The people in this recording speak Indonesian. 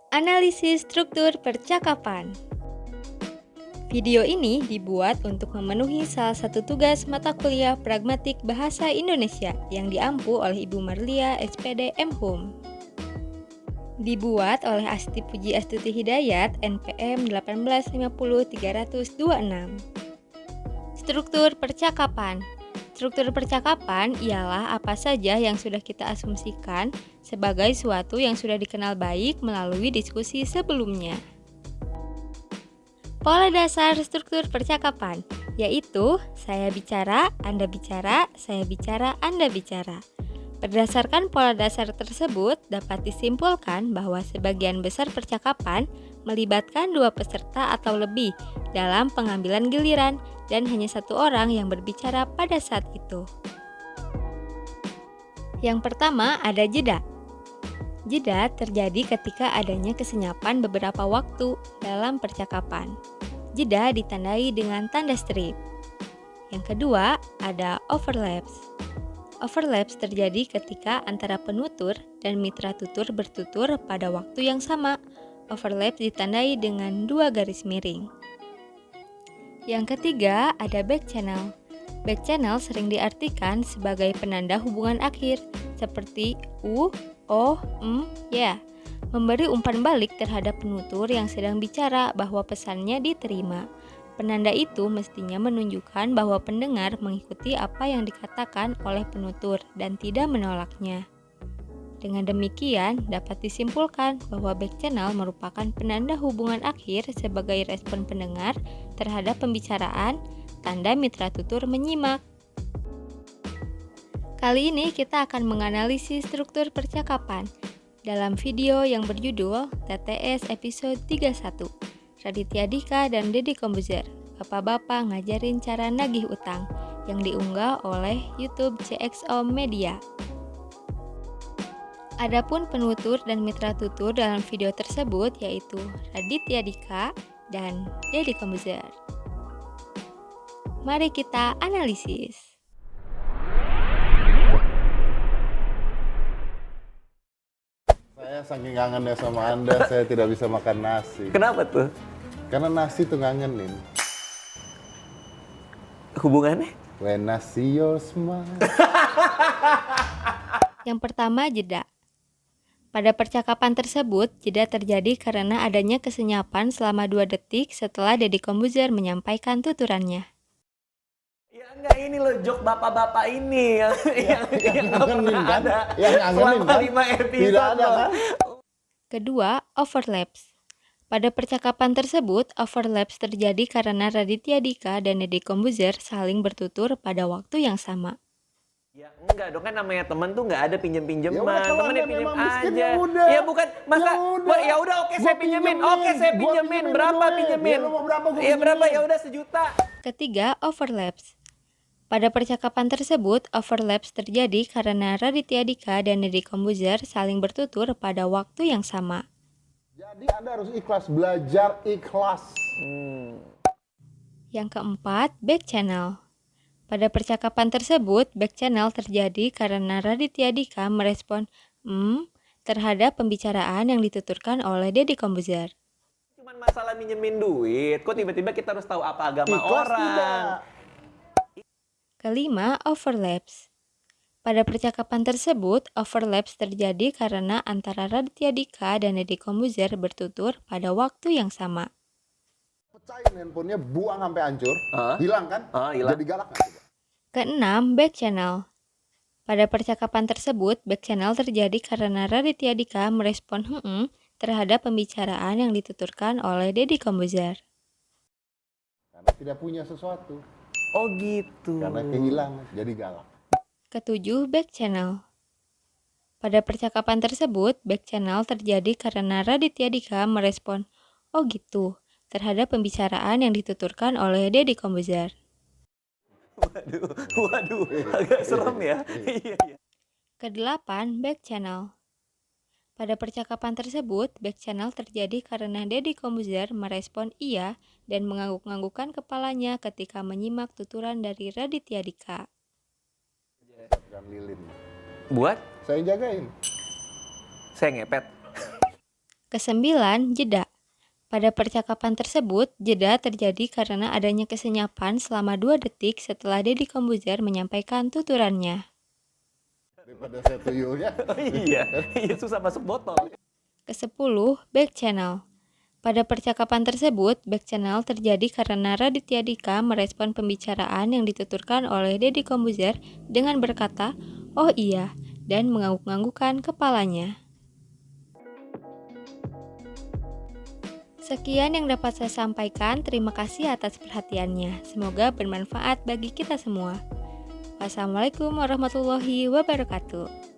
Analisis struktur percakapan. Video ini dibuat untuk memenuhi salah satu tugas mata kuliah Pragmatik Bahasa Indonesia yang diampu oleh Ibu Marlia SPD M.Hum. Dibuat oleh Asti Puji Astuti Hidayat NPM 1850326. Struktur percakapan. Struktur percakapan ialah apa saja yang sudah kita asumsikan sebagai suatu yang sudah dikenal baik melalui diskusi sebelumnya. Pola dasar struktur percakapan yaitu saya bicara, Anda bicara, saya bicara, Anda bicara. Berdasarkan pola dasar tersebut dapat disimpulkan bahwa sebagian besar percakapan melibatkan dua peserta atau lebih dalam pengambilan giliran dan hanya satu orang yang berbicara pada saat itu. Yang pertama ada jeda. Jeda terjadi ketika adanya kesenyapan beberapa waktu dalam percakapan. Jeda ditandai dengan tanda strip. Yang kedua ada overlaps. Overlaps terjadi ketika antara penutur dan mitra tutur bertutur pada waktu yang sama. Overlaps ditandai dengan dua garis miring. Yang ketiga ada back channel. Back channel sering diartikan sebagai penanda hubungan akhir seperti u, oh, ya. Memberi umpan balik terhadap penutur yang sedang bicara bahwa pesannya diterima. Penanda itu mestinya menunjukkan bahwa pendengar mengikuti apa yang dikatakan oleh penutur dan tidak menolaknya. Dengan demikian, dapat disimpulkan bahwa back channel merupakan penanda hubungan akhir sebagai respon pendengar terhadap pembicaraan, tanda mitra tutur menyimak. Kali ini kita akan menganalisis struktur percakapan dalam video yang berjudul TTS episode 31. Raditya Dika dan Deddy Kombuzer, Bapak-bapak ngajarin cara nagih utang, yang diunggah oleh YouTube CXO Media. Adapun penutur dan mitra tutur dalam video tersebut yaitu Raditya Dika dan Deddy Kombuzer. Mari kita analisis. Saya saking kangennya sama Anda, saya tidak bisa makan nasi. Kenapa tuh? Karena nasi tuh ngangenin. Hubungannya? When I see your smile. Yang pertama, jeda. Pada percakapan tersebut, jeda terjadi karena adanya kesenyapan selama 2 detik setelah Deddy Kombuzer menyampaikan tuturannya. Ya enggak, ini loh jok bapak-bapak ini yang nggak pernah kan? ada Yang ngangenin selama kan? 5 episode. Tidak ada kan? Kedua, overlaps. Pada percakapan tersebut, overlaps terjadi karena Raditya Dika dan Deddy Kombuzer saling bertutur pada waktu yang sama. Ya enggak dong, kan namanya teman tuh nggak ada pinjem-pinjeman. Ya udah, kalau Temennya Anda pinjem memang miskin, aja. ya udah. Ya bukan masa Ya ya udah oke saya pinjemin. Oke saya Gua pinjemin. Berapa duit. pinjemin? Ya, lu mau berapa, gua Ya berapa? pinjemin. Ya udah 1 juta. Ketiga, overlaps. Pada percakapan tersebut, overlaps terjadi karena Raditya Dika dan Deddy Kombuzer saling bertutur pada waktu yang sama. Jadi Anda harus ikhlas, belajar ikhlas. Yang keempat, back channel. Pada percakapan tersebut, back channel terjadi karena Raditya Dika merespon terhadap pembicaraan yang dituturkan oleh Deddy Kombuzer. Cuman masalah minjemin duit. Kok tiba-tiba kita harus tahu apa agama Ikhlas orang? tidak. Kelima, overlaps. Pada percakapan tersebut, overlaps terjadi karena antara Raditya Dika dan Deddy Kombuzer bertutur pada waktu yang sama. Pecahin handphonenya, buang sampai hancur. Hilang kan? Hilang. Jadi galak nggak coba? Keenam, back channel. Pada percakapan tersebut, back channel terjadi karena Raditya Dika merespon terhadap pembicaraan yang dituturkan oleh Deddy Kombuzer. Karena tidak punya sesuatu. Oh gitu. Karena kehilangan, jadi galak. Ketujuh, back channel. Pada percakapan tersebut, back channel terjadi karena Raditya Dika merespon, oh gitu, terhadap pembicaraan yang dituturkan oleh Deddy Kombuzer. Waduh, agak serem ya. Iya. Kedelapan, back channel. Pada percakapan tersebut, back channel terjadi karena Deddy Kombuzer merespon iya dan mengangguk-anggukkan kepalanya ketika menyimak tuturan dari Raditya Dika. Dan lilin. Buat? Saya jagain. Saya ngepet. Kesembilan, jeda. Pada percakapan tersebut, jeda terjadi karena adanya kesenyapan selama 2 detik setelah Deddy Corbuzier menyampaikan tuturannya. Daripada saya tuyulnya. Oh iya, iya susah masuk botol. Kesepuluh, back channel. Pada percakapan tersebut, back channel terjadi karena Raditya Dika merespon pembicaraan yang dituturkan oleh Deddy Corbuzier dengan berkata, "Oh iya," dan mengangguk-anggukkan kepalanya. Sekian yang dapat saya sampaikan. Terima kasih atas perhatiannya. Semoga bermanfaat bagi kita semua. Wassalamualaikum warahmatullahi wabarakatuh.